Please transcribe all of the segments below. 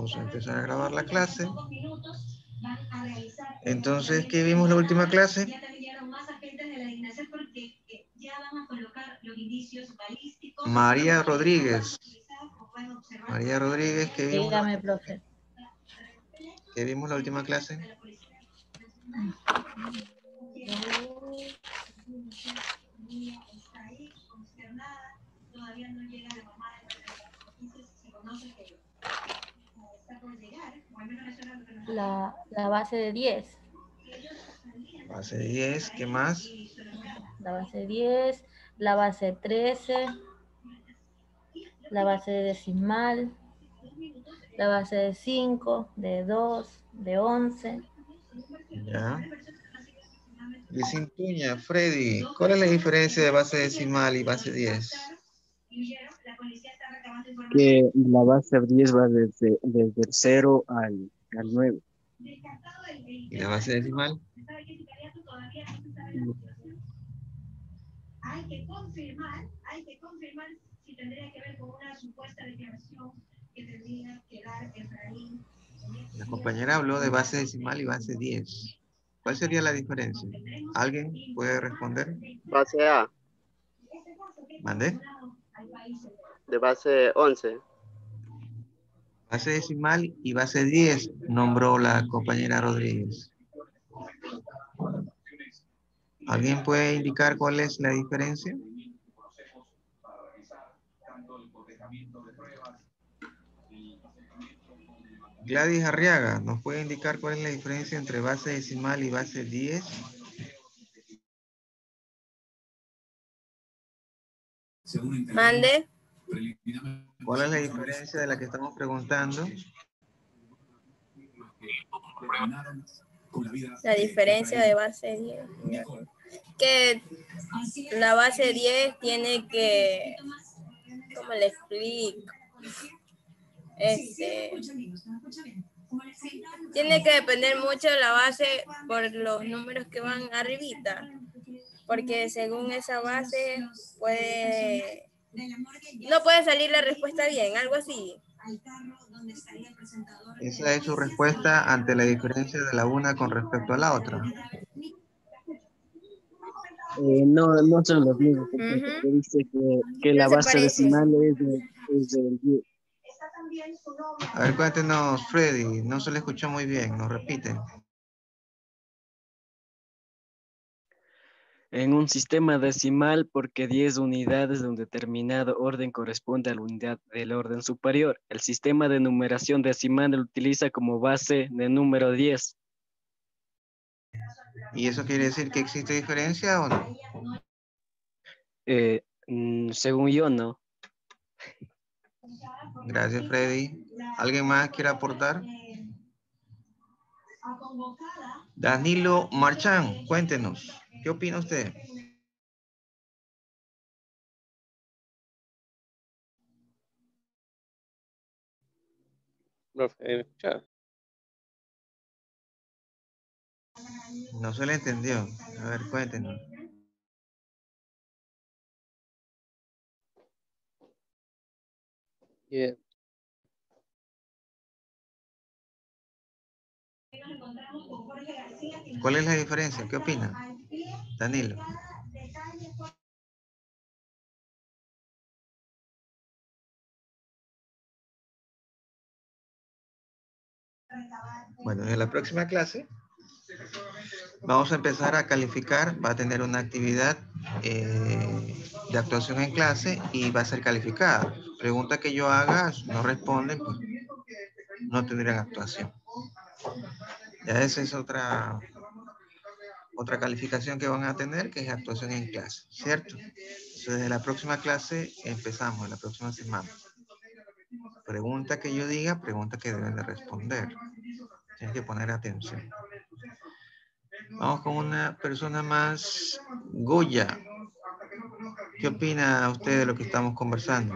Vamos a empezar a grabar la clase. Entonces, ¿qué vimos la última clase? María Rodríguez. María Rodríguez, ¿qué vimos? Dígame, profe. ¿Qué vimos la última clase? La base de 10. Base de 10, ¿qué más? La base de 10, la base 13, la base de decimal, la base de 5, de 2, de 11. Ya. Licintuña, Freddy, ¿cuál es la diferencia de base decimal y base 10? Que la base 10 va desde el 0 al 9. ¿Y la base decimal? Hay que confirmar si tendría que ver con una supuesta declaración que tendría que dar Efraín. La compañera habló de base decimal y base 10. ¿Cuál sería la diferencia? ¿Alguien puede responder? Base A, ¿Mande? de base 11. Base decimal y base 10 nombró la compañera Rodríguez. ¿Alguien puede indicar cuál es la diferencia? Gladys Arriaga, ¿nos puede indicar cuál es la diferencia entre base decimal y base 10? Mande. ¿Cuál es la diferencia de la que estamos preguntando? La diferencia de base 10. Que la base 10 tiene que, ¿cómo le explico? Tiene que depender mucho de la base por los números que van arribita. Porque según esa base no puede salir la respuesta bien, algo así. Esa es su respuesta ante la diferencia de la una con respecto a la otra. No son los mismos, porque dice que No la se base parece. decimal es del 10. A ver, cuéntenos, Freddy, no se le escuchó muy bien, nos repiten. En un sistema decimal, porque 10 unidades de un determinado orden corresponde a la unidad del orden superior. El sistema de numeración decimal lo utiliza como base de número 10. ¿Y eso quiere decir que existe diferencia o no? Según yo, no. Gracias, Freddy. ¿Alguien más quiere aportar? Danilo Marchán, cuéntenos, ¿qué opina usted? Profe, ¿me escucha? No se le entendió. A ver, cuéntenos. Yeah. ¿Cuál es la diferencia? ¿Qué opina? Danilo. Bueno, en la próxima clase vamos a empezar a calificar, va a tener una actividad de actuación en clase y va a ser calificada. Pregunta que yo haga, no responden, pues no tendrán actuación. Ya esa es otra calificación que van a tener, que es actuación en clase, ¿cierto? Entonces, desde la próxima clase empezamos, la próxima semana. Pregunta que yo diga, pregunta que deben de responder. Tienen que poner atención. Vamos con una persona más. Goya. ¿Qué opina usted de lo que estamos conversando?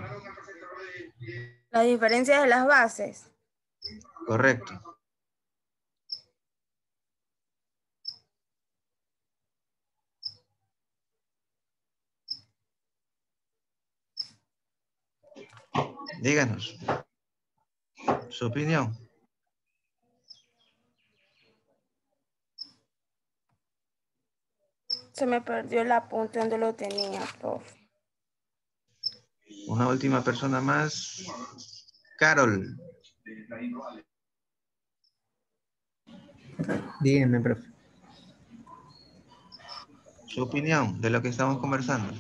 La diferencia de las bases. Correcto. Díganos su opinión. Se me perdió el apunte donde lo tenía, profe. Una última persona más. Carol. Dígame, profe. Su opinión de lo que estamos conversando.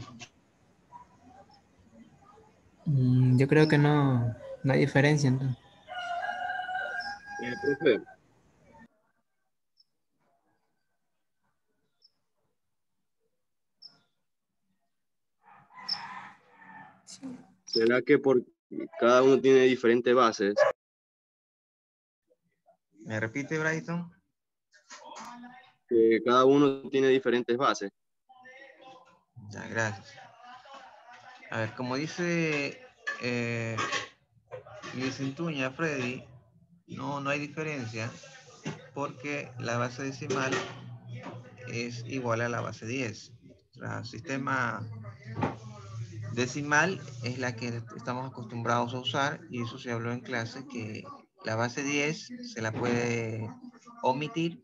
Yo creo que no hay diferencia, entonces. Profe, ¿será que por cada uno tiene diferentes bases? ¿Me repite, Brighton? Que cada uno tiene diferentes bases. Ya, gracias. A ver, como dice Luis Intuña, Freddy, no hay diferencia porque la base decimal es igual a la base 10. El sistema decimal es la que estamos acostumbrados a usar y eso se habló en clase, que la base 10 se la puede omitir,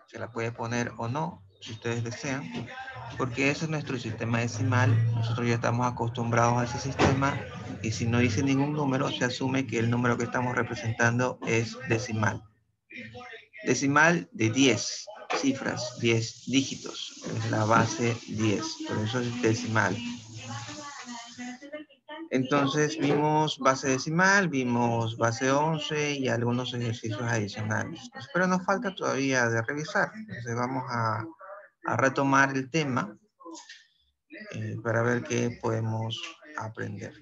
se la puede poner o no, si ustedes desean, porque ese es nuestro sistema decimal. Nosotros ya estamos acostumbrados a ese sistema y si no dice ningún número, se asume que el número que estamos representando es decimal. Decimal de 10 cifras, 10 dígitos, es la base 10, por eso es decimal. Entonces vimos base decimal, vimos base 11 y algunos ejercicios adicionales. Pero nos falta todavía de revisar. Entonces vamos a retomar el tema para ver qué podemos aprender.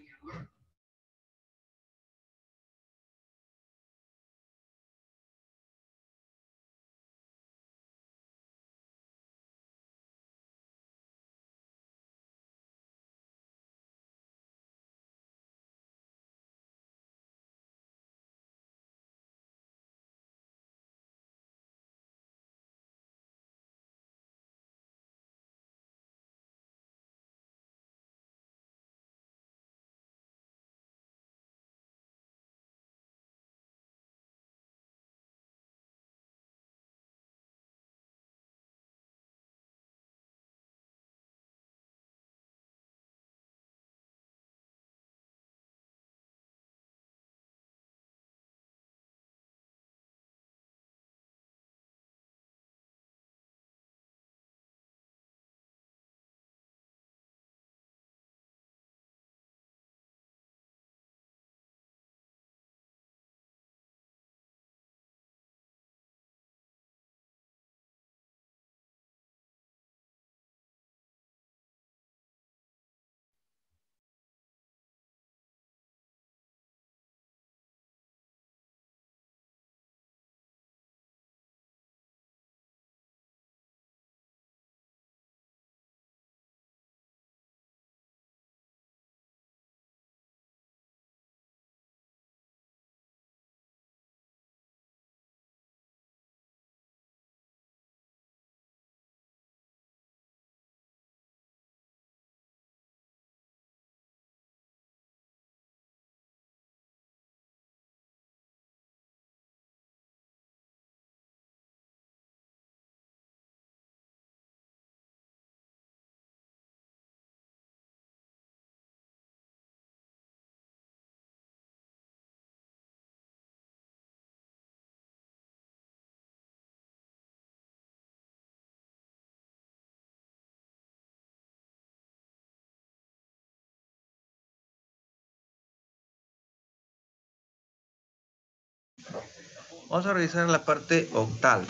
Vamos a revisar la parte octal.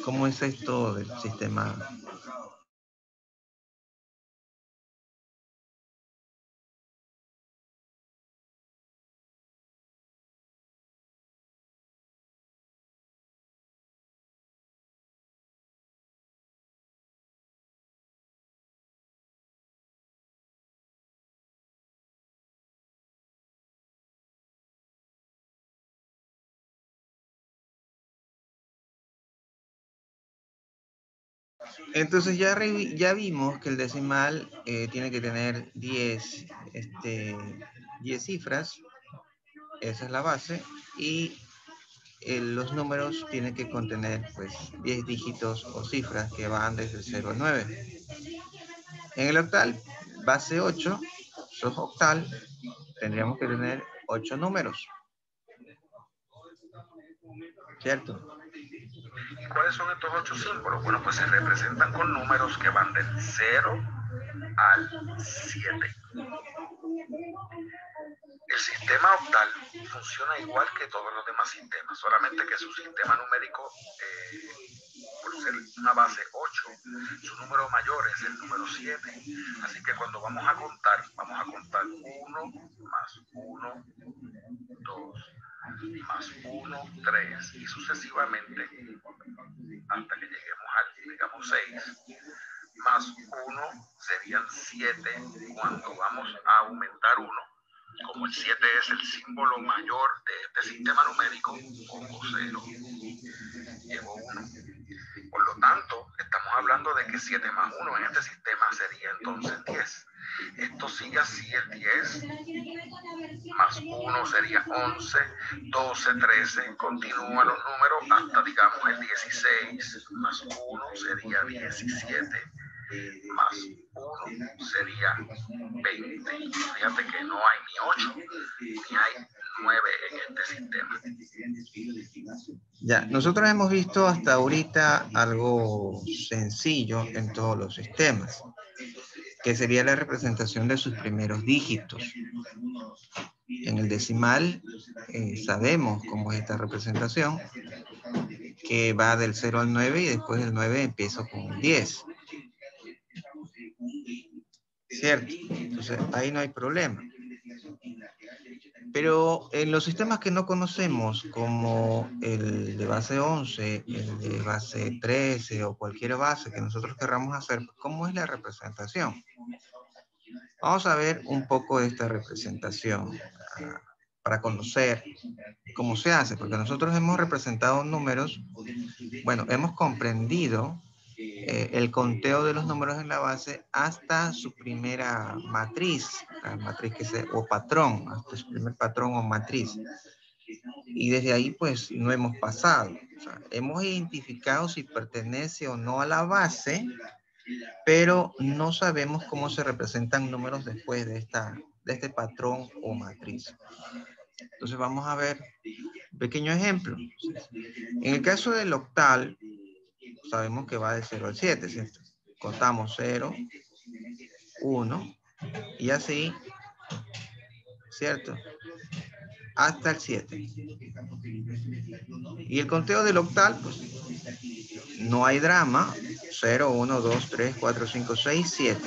¿Cómo es esto del sistema? Entonces ya vimos que el decimal tiene que tener 10 cifras, esa es la base, y los números tienen que contener pues 10 dígitos o cifras que van desde el 0 al 9. En el octal, base 8, sos octal, tendríamos que tener 8 números. ¿Cierto? ¿Y cuáles son estos 8 símbolos? Bueno, pues se representan con números que van del 0 al 7. El sistema octal funciona igual que todos los demás sistemas, solamente que su sistema numérico, por ser una base 8, su número mayor es el número 7. Así que cuando vamos a contar 1 más 1, 2, más 1, 3, y sucesivamente hasta que lleguemos al, digamos, 6. Más 1 serían 7 cuando vamos a aumentar 1. Como el 7 es el símbolo mayor de este sistema numérico, pongo 0, llevo 1. Por lo tanto, estamos hablando de que 7 más 1 en este sistema sería entonces 10. Esto sigue así, el 10 más 1 sería 11, 12, 13, continúan los números hasta, digamos, el 16, más 1 sería 17, más 1 sería 20. Fíjate que no hay ni 8, ni hay 9 en este sistema. Ya, nosotros hemos visto hasta ahorita algo sencillo en todos los sistemas, que sería la representación de sus primeros dígitos. En el decimal sabemos cómo es esta representación, que va del 0 al 9 y después del 9 empiezo con un 10. ¿Cierto? Entonces ahí no hay problema. Pero en los sistemas que no conocemos, como el de base 11, el de base 13 o cualquier base que nosotros querramos hacer, ¿cómo es la representación? Vamos a ver un poco de esta representación para conocer cómo se hace, porque nosotros hemos representado números, bueno, hemos comprendido el conteo de los números en la base hasta su primera matriz, la matriz que sea, o patrón, hasta su primer patrón o matriz. Y desde ahí pues no hemos pasado. O sea, hemos identificado si pertenece o no a la base, pero no sabemos cómo se representan números después de este patrón o matriz. Entonces vamos a ver un pequeño ejemplo. En el caso del octal, sabemos que va de 0 al 7, ¿cierto? Contamos 0, 1 y así, ¿cierto? Hasta el 7. Y el conteo del octal, pues, no hay drama. 0, 1, 2, 3, 4, 5, 6, 7.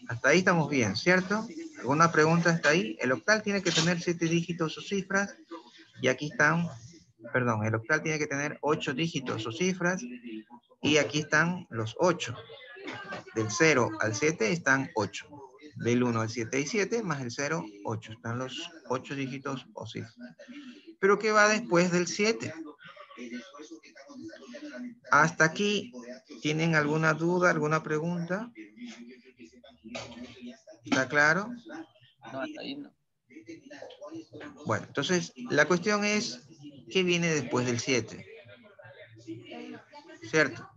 Hasta ahí estamos bien, ¿cierto? ¿Alguna pregunta hasta ahí? El octal tiene que tener 7 dígitos o cifras. Y aquí están, perdón, el octal tiene que tener 8 dígitos o cifras. Y aquí están los 8. Del 0 al 7 están 8. Del 1 al 7 y 7 más el 0, 8. Están los 8 dígitos o cifras. ¿Pero qué va después del 7? Hasta aquí, ¿tienen alguna duda, alguna pregunta? ¿Está claro? No, hasta ahí no. Bueno, entonces, la cuestión es, ¿qué viene después del 7? ¿Cierto?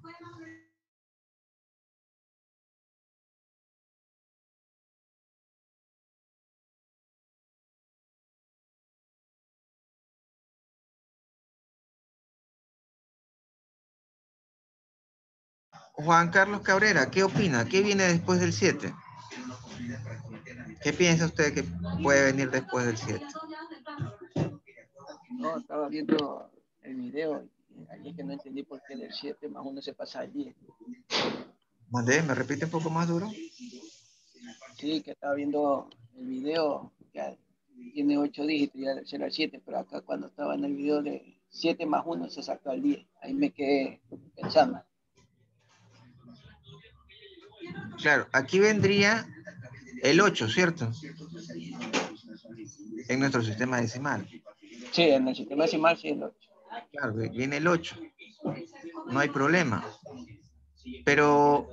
Juan Carlos Cabrera, ¿qué opina? ¿Qué viene después del 7? ¿Qué piensa usted que puede venir después del 7? No, estaba viendo el video y ahí es que no entendí por qué del 7 más 1 se pasa al 10. ¿Me repite un poco más duro? Sí, que estaba viendo el video, que tiene 8 dígitos, ya del 0 al 7, pero acá cuando estaba en el video de 7 más 1 se sacó al 10. Ahí me quedé pensando. Claro, aquí vendría el 8, ¿cierto? En nuestro sistema decimal. Sí, en el sistema decimal sí el 8. Claro, viene el 8. No hay problema. Pero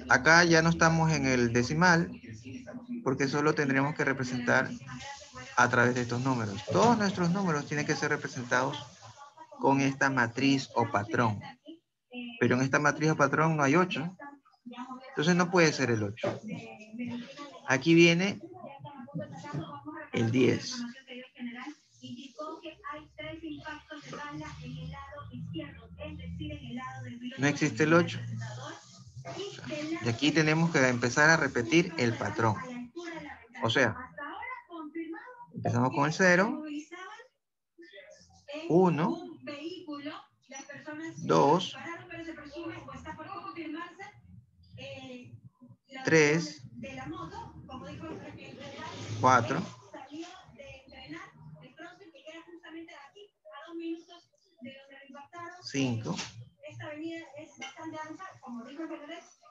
acá ya no estamos en el decimal, porque solo tendremos que representar a través de estos números. Todos nuestros números tienen que ser representados con esta matriz o patrón. Pero en esta matriz o patrón no hay 8. Entonces no puede ser el 8. Aquí viene el 10. No existe el 8. Y aquí tenemos que empezar a repetir el patrón. O sea, empezamos con el 0, 1, 2, 3, 4, 5,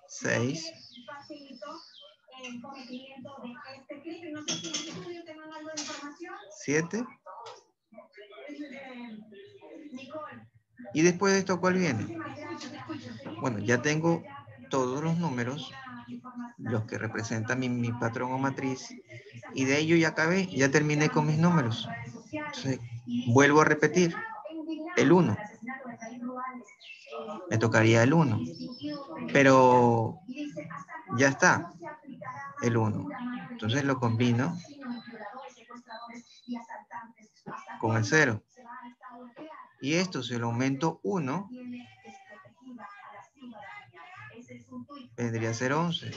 6, 7. Y después de esto, ¿cuál viene? Bueno, ya tengo todos los números, los que representan mi patrón o matriz, y de ello ya acabé, ya terminé con mis números. Entonces, vuelvo a repetir, el 1. Me tocaría el 1, pero ya está, el 1. Entonces lo combino con el 0. Y esto, si lo aumento 1, vendría a ser 11.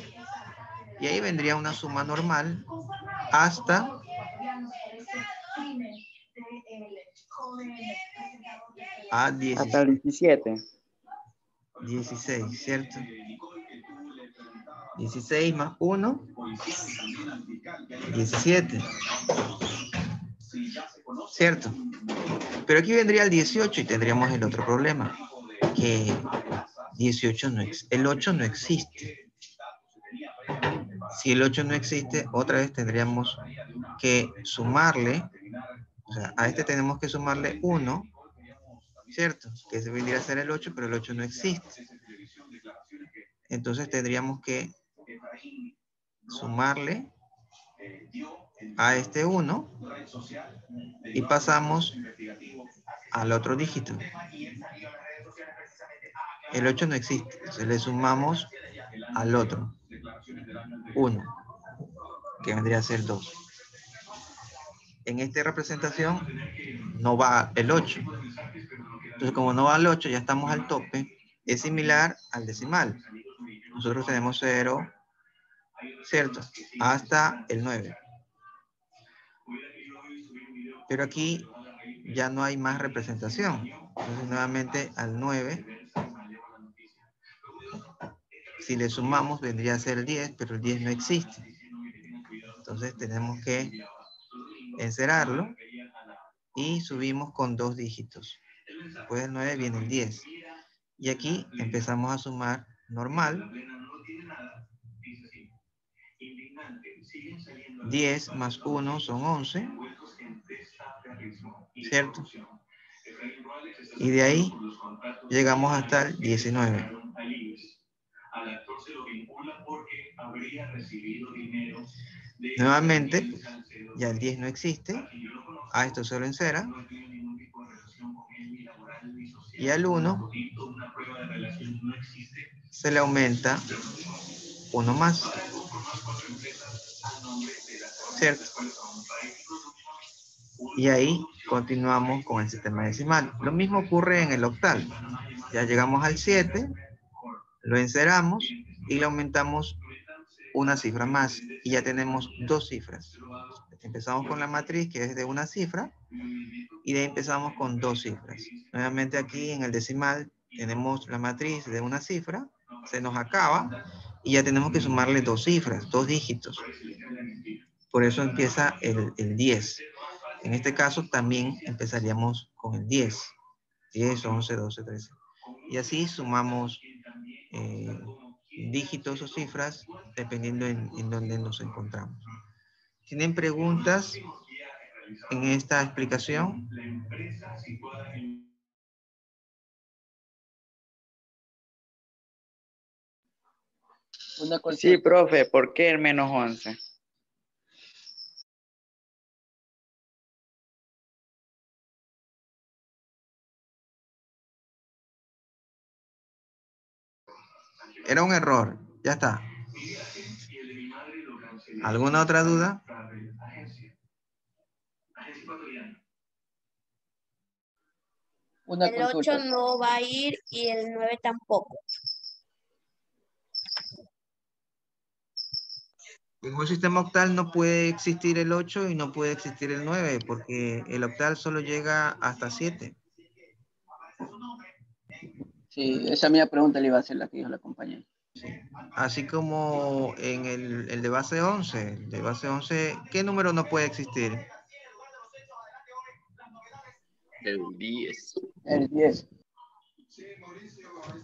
Y ahí vendría una suma normal hasta a 16. Hasta el 17. 16, ¿cierto? 16 más 1, 17. ¿Cierto? Pero aquí vendría el 18 y tendríamos el otro problema, que 18 el 8 no existe. Si el 8 no existe, otra vez tendríamos que sumarle, o sea, a este tenemos que sumarle 1, ¿cierto? Que ese vendría a ser el 8, pero el 8 no existe. Entonces tendríamos que sumarle a este 1 y pasamos al otro dígito. El 8 no existe, entonces le sumamos al otro 1, que vendría a ser 2. En esta representación no va el 8. Entonces, como no va el 8, ya estamos al tope. Es similar al decimal. Nosotros tenemos 0, ¿cierto? Hasta el 9. Pero aquí ya no hay más representación. Entonces, nuevamente al 9. Si le sumamos, vendría a ser el 10, pero el 10 no existe. Entonces, tenemos que encerrarlo y subimos con 2 dígitos. Después del 9 viene el 10. Y aquí empezamos a sumar normal. 10 más 1 son 11. ¿Cierto? Y de ahí llegamos hasta el 19. Nuevamente, ya el 10 no existe. A esto se lo encera. Y al 1 se le aumenta 1 más. ¿Cierto? Y ahí continuamos con el sistema decimal. Lo mismo ocurre en el octal. Ya llegamos al 7, lo encerramos y le aumentamos una cifra más. Y ya tenemos 2 cifras. Empezamos con la matriz, que es de una cifra, y de ahí empezamos con 2 cifras. Nuevamente aquí en el decimal tenemos la matriz de una cifra, se nos acaba, y ya tenemos que sumarle 2 cifras, 2 dígitos. Por eso empieza el 10. En este caso también empezaríamos con el 10. 10, 11, 12, 13. Y así sumamos dígitos o cifras dependiendo en dónde nos encontramos. ¿Tienen preguntas en esta explicación? Una consulta. Sí, profe, ¿por qué el menos 11? Era un error. Ya está. ¿Alguna otra duda? Una El 8 consulta. no va a ir y el 9 tampoco. En un sistema octal no puede existir el 8 y no puede existir el 9 porque el octal solo llega hasta 7. Sí, esa misma pregunta le iba a hacer la que dijo la compañera. Sí. Así como en el de base 11. El de base 11, ¿qué número no puede existir? El 10. El 10.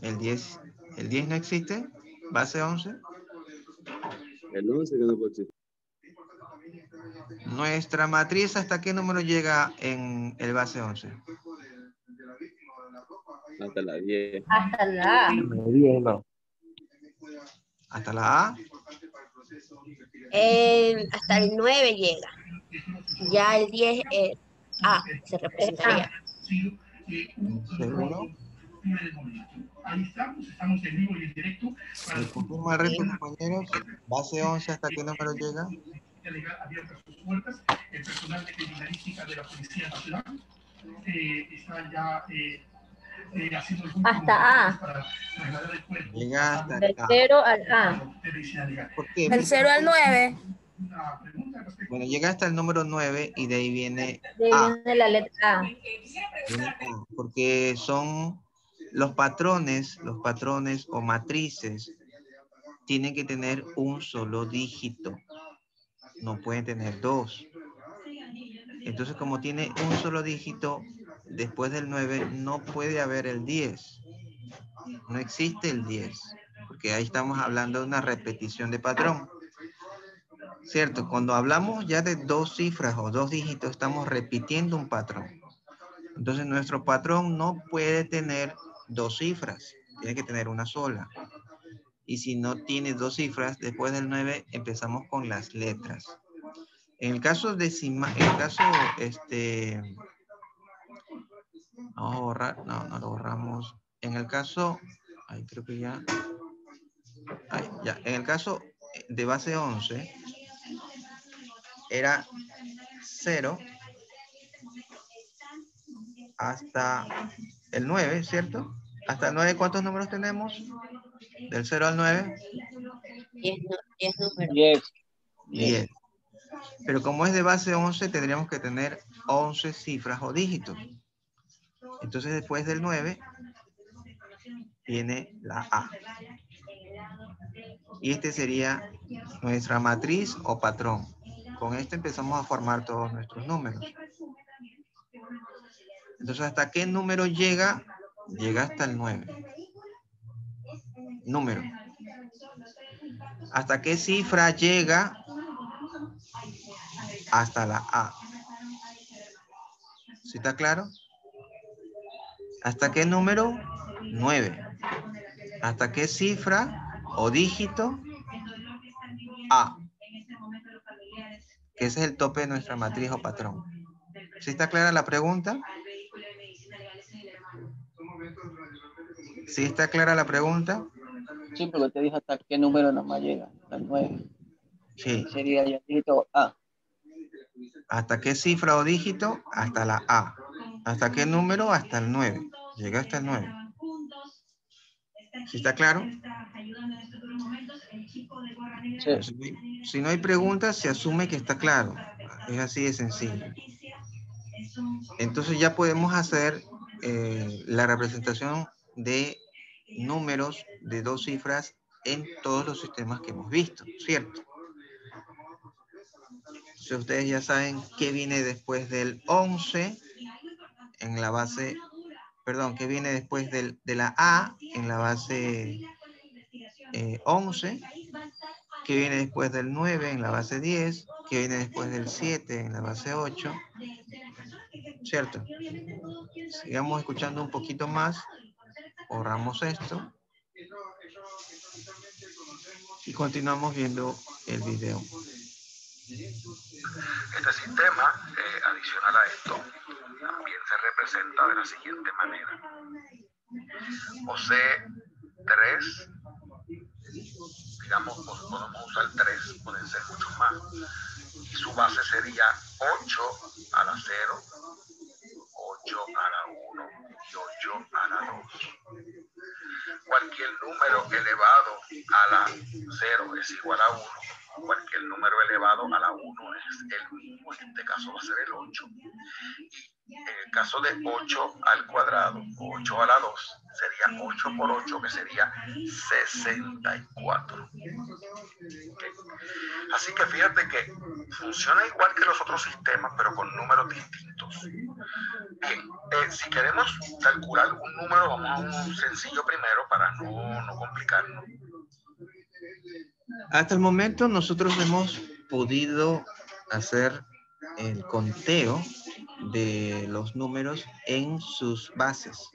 El 10. ¿El 10 no existe? ¿Base 11? El 11 que no puede existir. Nuestra matriz, ¿hasta qué número llega en el base 11? Hasta la 10. Hasta la A. ¿Hasta la A? Hasta el 9 llega. Ya el 10 A se representaría. ¿Seguro? ¿Me confirma el resto, compañeros? ¿Base 11 hasta qué número llega? Hasta A. Llega hasta Del A. 0 al A. ¿Por qué? Del 0 al 9. Bueno, llega hasta el número 9 y de ahí viene De ahí A. viene la letra A. Viene A, porque son los patrones o matrices tienen que tener un solo dígito. No pueden tener dos. Entonces, como tiene un solo dígito, después del 9 no puede haber el 10. No existe el 10, porque ahí estamos hablando de una repetición de patrón. ¿Cierto? Cuando hablamos ya de dos cifras o dos dígitos, estamos repitiendo un patrón. Entonces, nuestro patrón no puede tener dos cifras, tiene que tener una sola. Y si no tiene dos cifras, después del 9 empezamos con las letras. En el caso decimal, en el caso, vamos a borrar, no lo borramos. En el caso, ahí creo que ya, ya, en el caso de base 11, era 0 hasta el 9, ¿cierto? Hasta el 9, ¿cuántos números tenemos? Del 0 al 9. 10 números. 10. 10. Pero como es de base 11, tendríamos que tener 11 cifras o dígitos. Entonces, después del 9, viene la A. Y este sería nuestra matriz o patrón. Con esto empezamos a formar todos nuestros números. Entonces, ¿hasta qué número llega? Llega hasta el 9. Número. ¿Hasta qué cifra llega? Hasta la A. ¿Sí está claro? ¿Hasta qué número? 9. ¿Hasta qué cifra o dígito? A. Que ese es el tope de nuestra matriz o patrón. ¿Sí está clara la pregunta? ¿Sí está clara la pregunta? Sí, porque te dijo hasta qué número nomás llega. Hasta el 9. Sí. Sería ya el dígito A. ¿Hasta qué cifra o dígito? Hasta la A. ¿Hasta qué número? Hasta el 9. Llega hasta el 9. ¿Sí está claro? Sí. Si no hay preguntas, se asume que está claro. Es así de sencillo. Entonces ya podemos hacer la representación de números de dos cifras en todos los sistemas que hemos visto, ¿cierto? Si ustedes ya saben qué viene después del 11 en la base, perdón, qué viene después de la A en la base 11, qué viene después del 9 en la base 10, qué viene después del 7 en la base 8, ¿cierto? Sigamos escuchando un poquito más, borramos esto y continuamos viendo el video. Este sistema, adicional a esto, también se representa de la siguiente manera. Posee 3 digamos, podemos usar 3, pueden ser muchos más. Y su base sería 8 a la 0, 8 a la 1 y 8 a la 2. Cualquier número elevado a la 0 es igual a 1. Cualquier número elevado a la 1 es el mismo. En este caso va a ser el 8. Y en el caso de 8 al cuadrado, 8 a la 2, sería 8 por 8, que sería 64. ¿Okay? Así que fíjate que funciona igual que los otros sistemas, pero con números distintos. Bien, si queremos calcular un número, vamos a un sencillo primero para no complicarnos. Hasta el momento nosotros hemos podido hacer el conteo de los números en sus bases.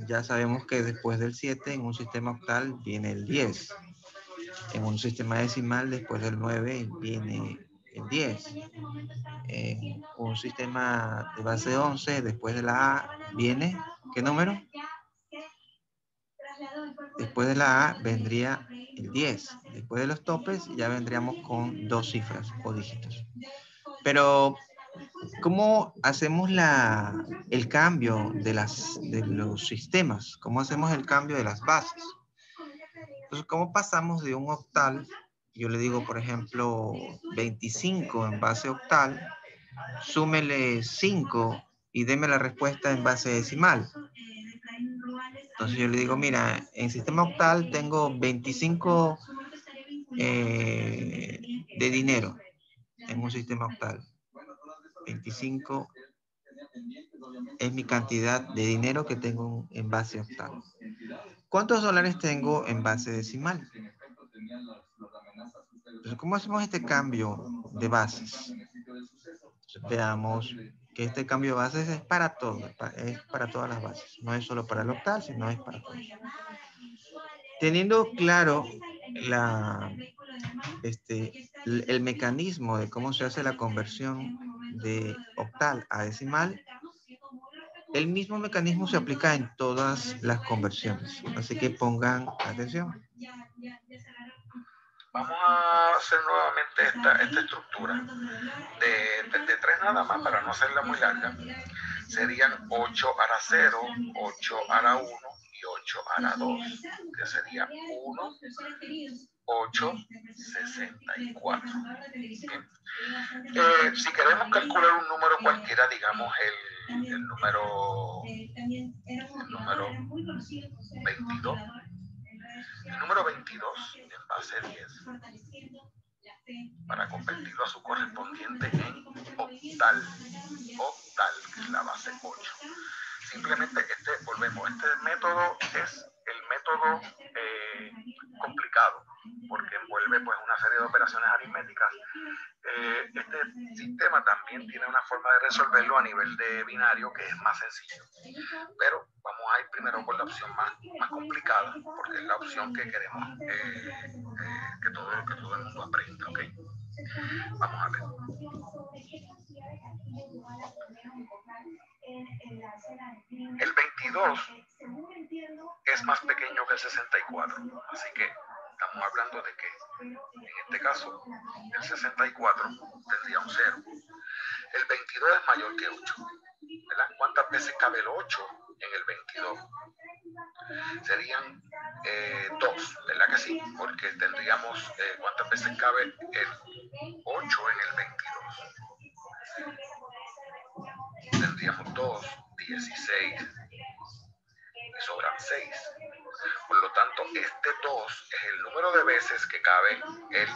Ya sabemos que después del 7 en un sistema octal viene el 10. En un sistema decimal después del 9 viene el 10. En un sistema de base 11 después de la A viene, ¿qué número? Después de la A vendría el 10. Después de los topes ya vendríamos con 2 cifras o dígitos. Pero, ¿cómo hacemos el cambio de los sistemas? ¿Cómo hacemos el cambio de las bases? Entonces, ¿cómo pasamos de un octal? Yo le digo, por ejemplo, 25 en base octal, súmele 5 y deme la respuesta en base decimal. Entonces yo le digo, mira, en sistema octal tengo 25 de dinero en un sistema octal. 25 es mi cantidad de dinero que tengo en base octal. ¿Cuántos dólares tengo en base decimal? Entonces, ¿cómo hacemos este cambio de bases? Entonces, veamos que este cambio de bases es para todo, es para todas las bases. No es solo para el octal, sino es para todos. Teniendo claro el mecanismo de cómo se hace la conversión de octal a decimal, el mismo mecanismo se aplica en todas las conversiones. Así que pongan atención. Vamos a hacer nuevamente esta estructura de 3 nada más para no hacerla muy larga. Serían 8 a la 0, 8 a la 1 y 8 a la 2, que sería 1, 8, 64. Si queremos calcular un número cualquiera, digamos el número 22. El número 22 en base 10, para convertirlo a su correspondiente en octal, que es la base 8. Simplemente este método es el método complicado, porque envuelve pues una serie de operaciones aritméticas. Este sistema también tiene una forma de resolverlo a nivel de binario que es más sencillo. Pero vamos a ir primero por la opción más complicada, porque es la opción que queremos que todo el mundo aprenda, ¿ok? Vamos a ver. El 22 es más pequeño que el 64, así que estamos hablando de que en este caso el 64 tendría un 0. El 22 es mayor que 8, ¿verdad? ¿Cuántas veces cabe el 8 en el 22? Serían 2, ¿verdad que sí? Porque tendríamos, ¿cuántas veces cabe el 8 en el 22? Tendríamos 2, 16 y sobran 6. Por lo tanto, este 2 es el número de veces que cabe el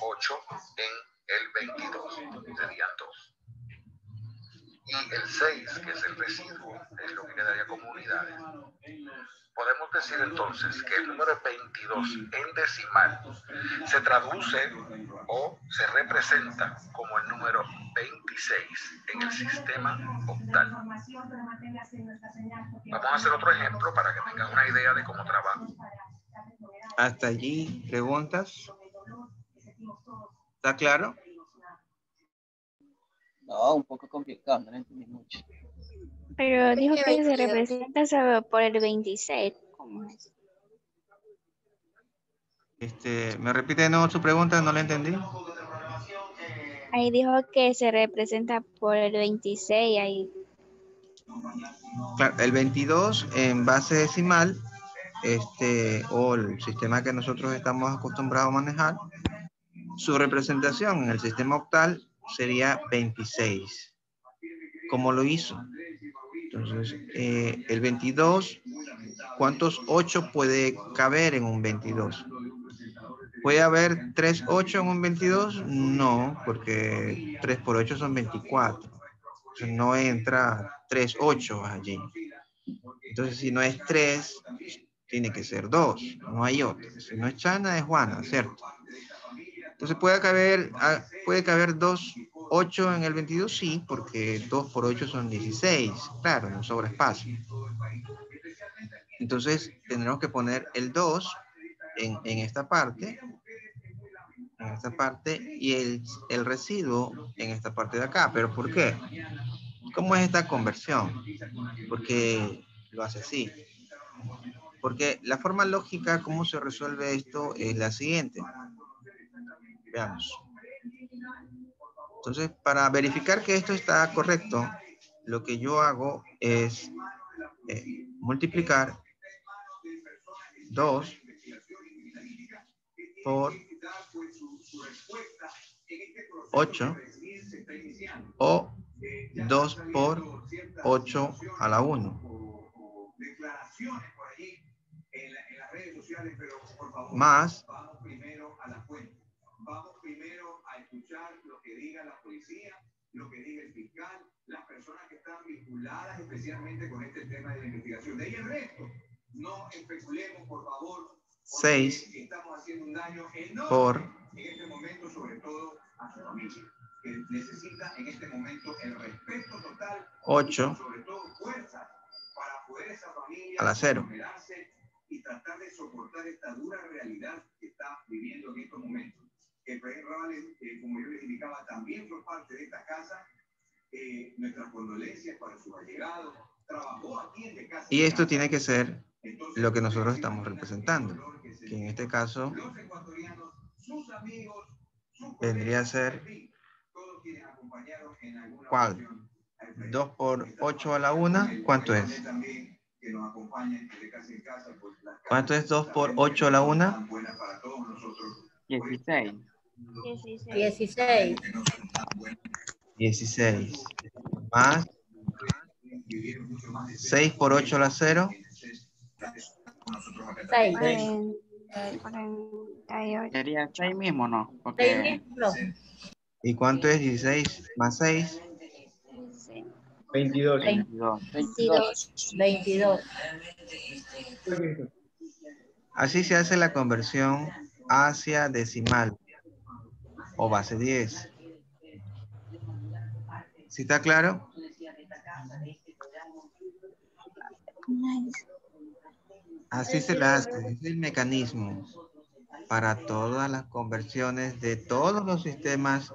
8 en el 22. Serían 2. Y el 6, que es el residuo, es lo que quedaría como unidades. Podemos decir entonces que el número 22 en decimal se traduce o se representa como el número 26 en el sistema octal. Vamos a hacer otro ejemplo para que tengan una idea de cómo trabaja. ¿Hasta allí preguntas? ¿Está claro? No, un poco complicado, no lo entendí mucho. Pero dijo que se representa por el 26. ¿Cómo es? ¿Me repite de nuevo su pregunta? No la entendí. Ahí dijo que se representa por el 26. Ahí. Claro, el 22 en base decimal, o el sistema que nosotros estamos acostumbrados a manejar, su representación en el sistema octal sería 26. ¿Cómo lo hizo? Entonces, el 22, ¿cuántos 8 puede caber en un 22? ¿Puede haber 3 8 en un 22? No, porque 3 por 8 son 24. Entonces no entra 3 8 allí. Entonces si no es 3, tiene que ser 2. No hay otro. Si no es Chana, es Juana, ¿cierto? Entonces puede caber 2 8 en el 22, sí, porque 2 por 8 son 16. Claro, no sobra espacio. Entonces tendremos que poner el 2 en esta parte. Y el residuo en esta parte de acá. ¿Pero por qué? ¿Cómo es esta conversión? Porque lo hace así. Porque la forma lógica, cómo se resuelve esto, es la siguiente. Veamos. Entonces, para verificar que esto está correcto, lo que yo hago es multiplicar 2 por 8 o 2 por 8 a la 1 más Vamos primero a escuchar lo que diga la policía, lo que diga el fiscal, las personas que están vinculadas especialmente con este tema de la investigación. De ahí el resto, no especulemos, por favor. 6 estamos haciendo un daño enorme por en este momento, sobre todo a su familia, que necesita en este momento el respeto total, 8 sobre todo fuerza para poder esa familia a la 0. Y tratar de soportar esta dura realidad que está viviendo en estos momentos. Efraín Rales, como yo les indicaba, también fue parte de esta casa. Nuestras condolencias para sus allegados. Trabajó aquí en casa. Y esto tiene que ser lo que nosotros estamos representando. Que en este caso vendría a ser ¿cuál? 2 por 8 a la 1. ¿Cuánto es? ¿Cuánto es 2 por 8 a la 1? 16. 16. 16. Más 6 por 8 a la 0. 6. 48. Sería 6 mismo, ¿no? Porque... ¿Y cuánto es 16 más 6? 22. 22. Así se hace la conversión hacia decimal o base 10. ¿Sí está claro? Así se la hace. Es el mecanismo para todas las conversiones de todos los sistemas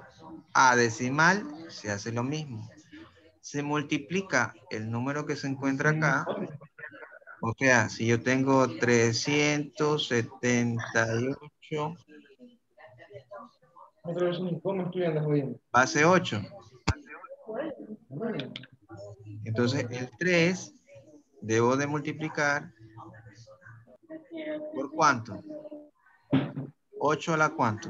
a decimal. Se hace lo mismo. Se multiplica el número que se encuentra acá. O sea, si yo tengo 378 base 8. Entonces el 3 debo de multiplicar ¿por cuánto? 8 a la cuánto.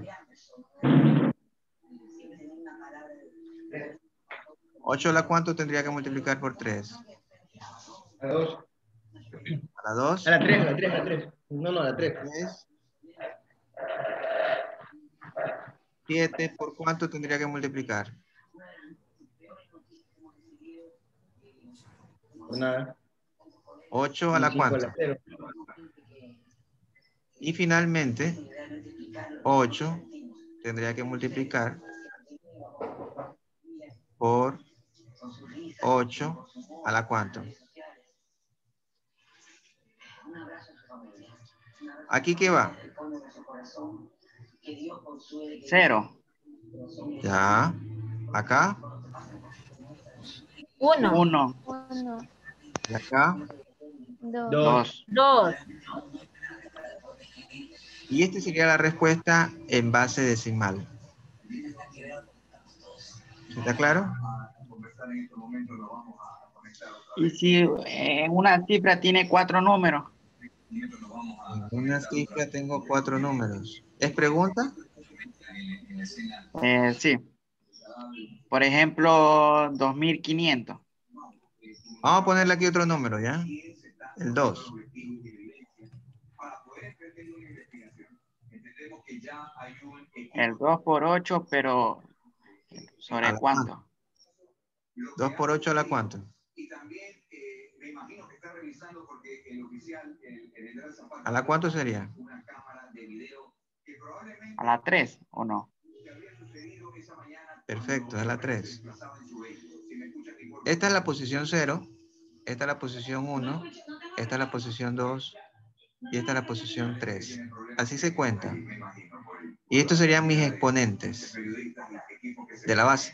8 a la cuánto tendría que multiplicar por 3. A la 2. A la 2. A la 3, a la 3, a la 3. No, a la 3. 7 por cuánto tendría que multiplicar. Por nada. 8 a la cuánto. A la 0. Y finalmente 8 tendría que multiplicar por 8 a la cuánto. ¿Aquí qué va? 0. Ya. ¿Acá? 1. ¿Y acá? 2. Y esta sería la respuesta en base decimal. ¿Está claro? Y si en una cifra tiene 4 números. En una cifra tengo 4 números. ¿Es pregunta? Sí. Por ejemplo, 2500. Vamos a ponerle aquí otro número, ¿ya? El 2. El 2 por 8, pero ¿sobre cuánto? 2 por 8 a la cuánto. ¿A la cuánto sería? ¿A la 3 o no? Perfecto, es la 3. Esta es la posición 0. Esta es la posición 1. Esta es la posición 2. Y esta es la posición 3. Así se cuenta. Y estos serían mis exponentes de la base.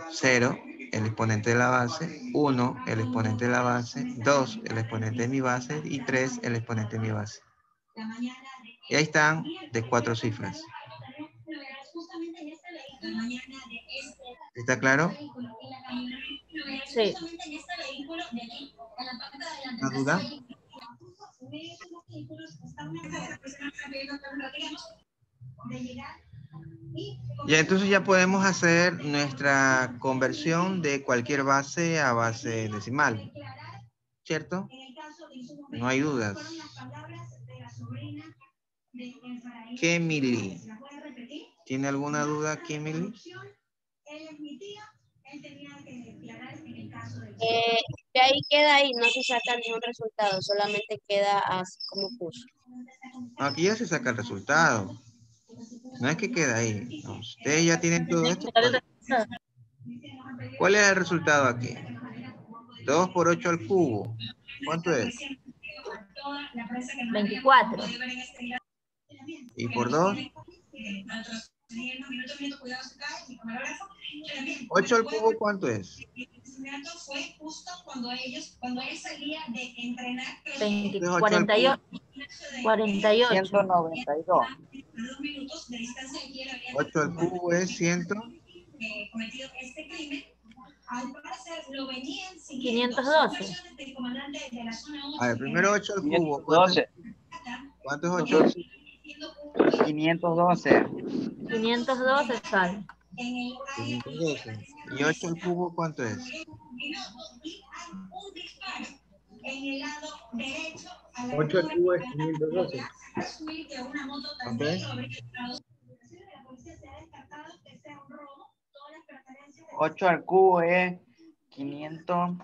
0, el exponente de la base. 1, el exponente de la base. 2, el exponente de mi base. Y 3, el exponente de mi base. Y ahí están de 4 cifras. ¿Está claro? Sí. ¿Una duda? Y entonces ya podemos hacer nuestra conversión de cualquier base a base decimal. ¿Cierto? No hay dudas. Kemily. ¿Tiene alguna duda, Kemily? Ahí queda ahí, no se saca ningún resultado, solamente queda así como puso. Aquí ya se saca el resultado. No es que queda ahí. No, ustedes ya tienen todo esto. ¿Cuál es el resultado aquí? 2 por 8 al cubo. ¿Cuánto es? 24. ¿Y por 2? 8 al cubo, ¿cuánto es? 48. 192. 8 al cubo es 100. 512. A ver, primero 8 al cubo. ¿Cuánto es 8? 512. 512 sale. 512. ¿Y 8 al cubo cuánto es? 8 al cubo es 512. ¿Cuánto es? 8 al cubo es 500.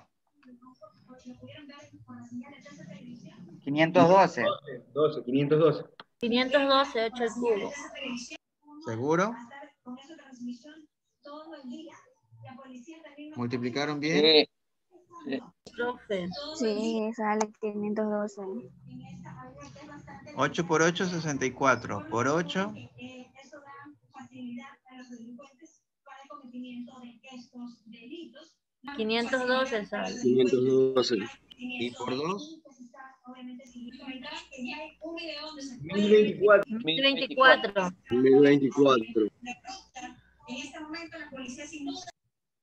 512. 512. 512, 8 al cubo. ¿Seguro? ¿Multiplicaron bien? Sí. Profe. Sí, sale 512. 8 por 8, 64. Por 8. 512 sale. 512. ¿Y por 2? 1024. 1024. 1024. En este momento la policía sin duda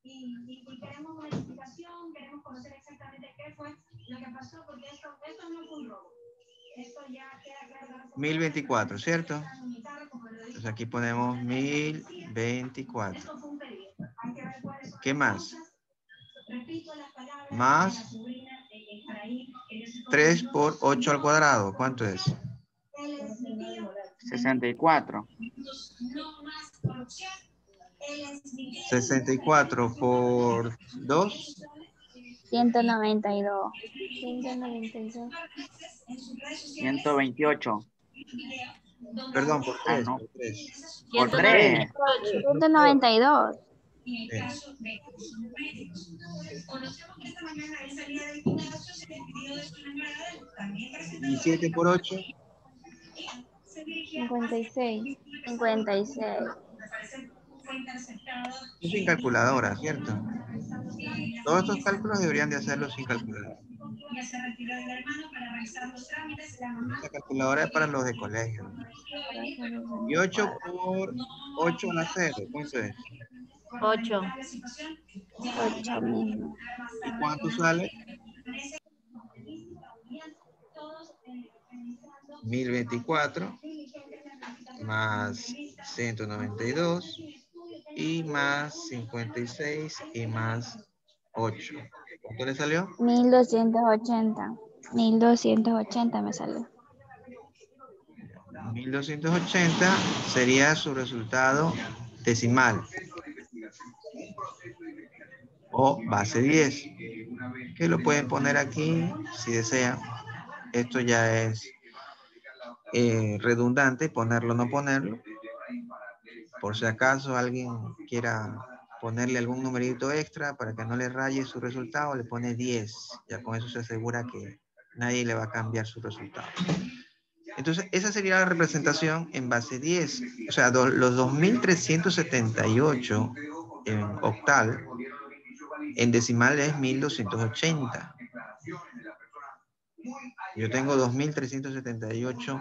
y queremos una explicación, queremos conocer exactamente qué fue lo que pasó, porque esto no fue un robo. Esto ya queda claro. 1024, ¿cierto? Entonces aquí ponemos 1024. ¿Qué más? Más 3 por 8 al cuadrado. ¿Cuánto es? 64. 64 por 2. 192. 128. Perdón, por 3. No. Por 3. Por 3. 192. ¿Y 7 por 8? 56. 56. Sin calculadora, ¿cierto? Todos estos cálculos deberían de hacerlos sin calculadora. ya se retiró del hermano para realizar los trámites. La mamá. La calculadora es para los de colegio. Y 8 por 8 a la 0. ¿Cuánto es? 8. 8 mismo. ¿Y cuánto sale? 1024 más 192 y más 56 y más 8. ¿Cuánto le salió? 1280. 1280 me salió. 1280 sería su resultado decimal o base 10, que lo pueden poner aquí si desean. Esto ya es redundante, ponerlo o no ponerlo. Por si acaso alguien quiera ponerle algún numerito extra para que no le raye su resultado, le pone 10. Ya con eso se asegura que nadie le va a cambiar su resultado. Entonces, esa sería la representación en base 10. O sea, los 2378 en octal, en decimal es 1280. Yo tengo 2378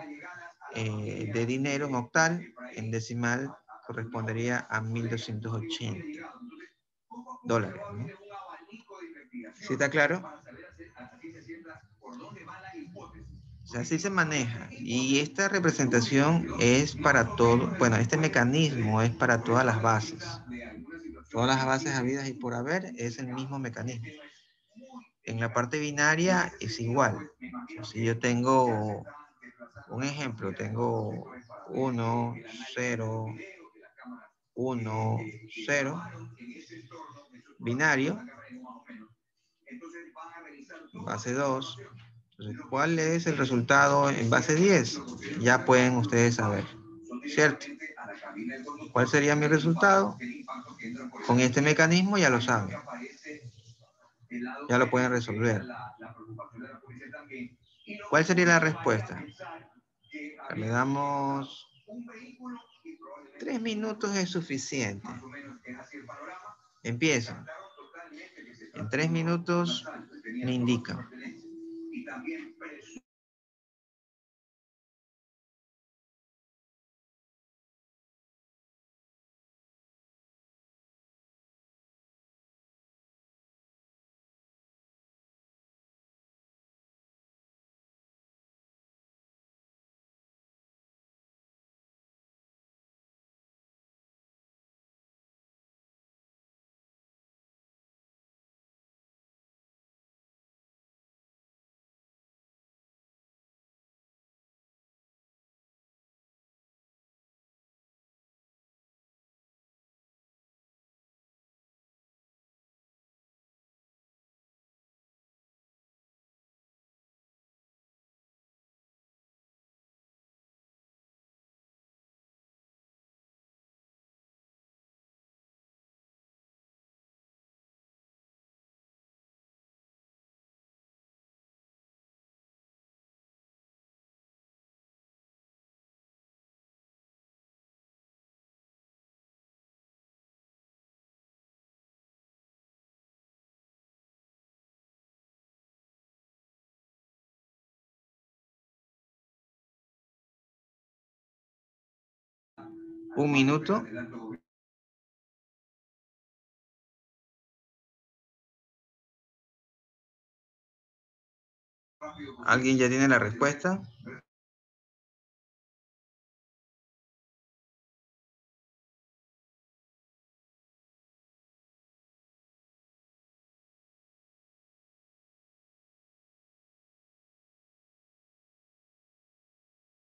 de dinero en octal, en decimal correspondería a 1280 dólares, ¿no? ¿Sí está claro? O sea, así se maneja. Y esta representación es para todo, bueno, este mecanismo es para todas las bases. Todas las bases habidas y por haber es el mismo mecanismo. En la parte binaria es igual. O sea, si yo tengo un ejemplo, tengo 1, 0, 1, 0, binario, base 2. Entonces, ¿cuál es el resultado en base 10? Ya pueden ustedes saber, ¿cierto? ¿Cuál sería mi resultado? Con este mecanismo ya lo saben. Ya lo pueden resolver. ¿Cuál sería la respuesta? Le damos 3 minutos es suficiente. Empiezo. En 3 minutos me indican. Un minuto. ¿Alguien ya tiene la respuesta?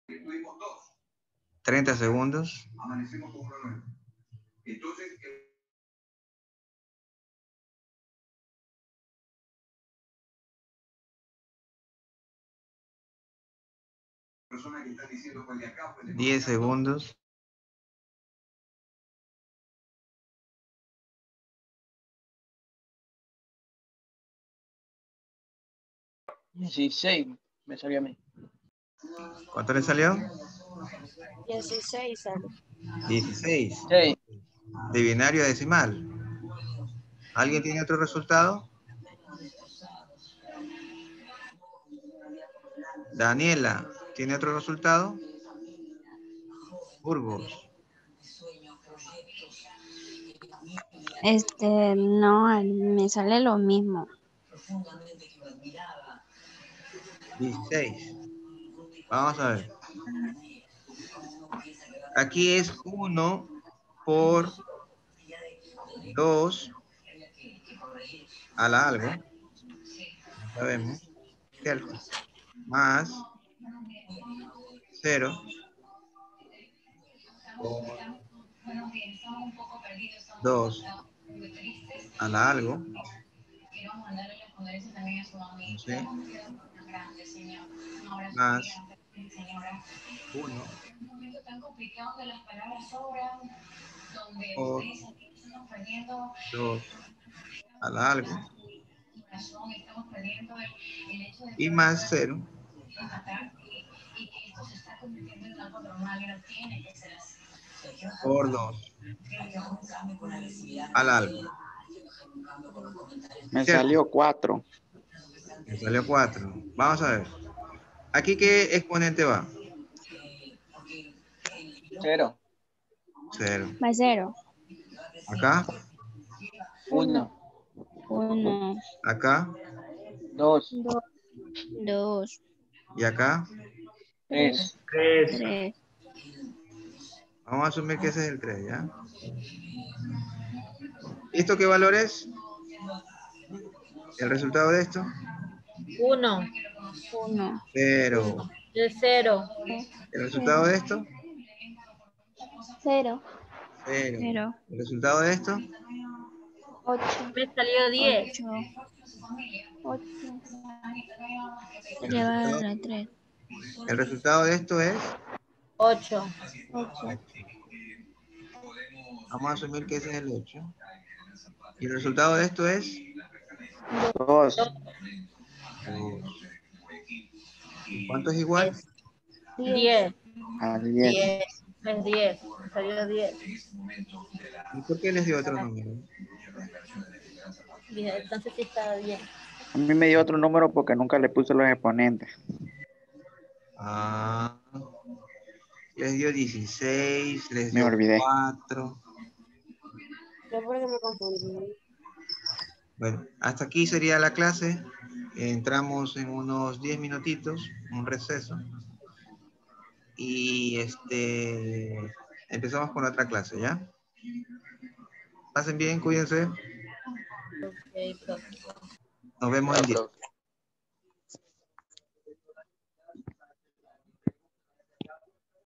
Tuvimos 2. 30 segundos. Amanecemos con uno nuevo. Entonces, persona que está diciendo pues de acá, pues de 10 segundos. $16 me salió a mí. ¿Cuánto le salió? 16 sale. 16. Sí. De binario a decimal. ¿Alguien tiene otro resultado? Daniela, ¿tiene otro resultado? Burgos. No, me sale lo mismo. 16. Vamos a ver. Aquí es 1 por 2 a la algo. Sabemos. ¿Cierto? Más 0 por 2 a la algo. Entonces, más 1 por 2 a la algo. Y más 0 por 2 al algo. Me ¿Cierto? salió 4. Me salió 4. Vamos a ver. ¿Aquí qué exponente va? 0. 0. Más 0. Acá. 1. 1. Acá. 2. 2. Y acá. 3. 3. Vamos a asumir que ese es el 3, ¿ya? ¿Esto qué valor es? ¿El resultado de esto? 1. 1. 0. Es 0. ¿El resultado de esto? 0. 0. 0. ¿El resultado de esto? 8. Me salió 10. 8. ¿El Lleva resultado, la 3. el resultado de esto es? 8. 8. Vamos a asumir que ese es el 8. ¿Y el resultado de esto es? 2. 2. ¿Cuánto es igual? 10. Al 10. Es 10. Me salió 10. ¿Y por qué les dio otro número? Bien, entonces sí está bien. A mí me dio otro número porque nunca le puse los exponentes. Ah, les dio 16, les Me dio olvidé. 4. Yo porque me confundí. Bueno, hasta aquí sería la clase. Entramos en unos 10 minutitos, un receso. Y empezamos con otra clase, ¿ya? Pasen bien, cuídense. Ok, profe. Nos vemos en 10.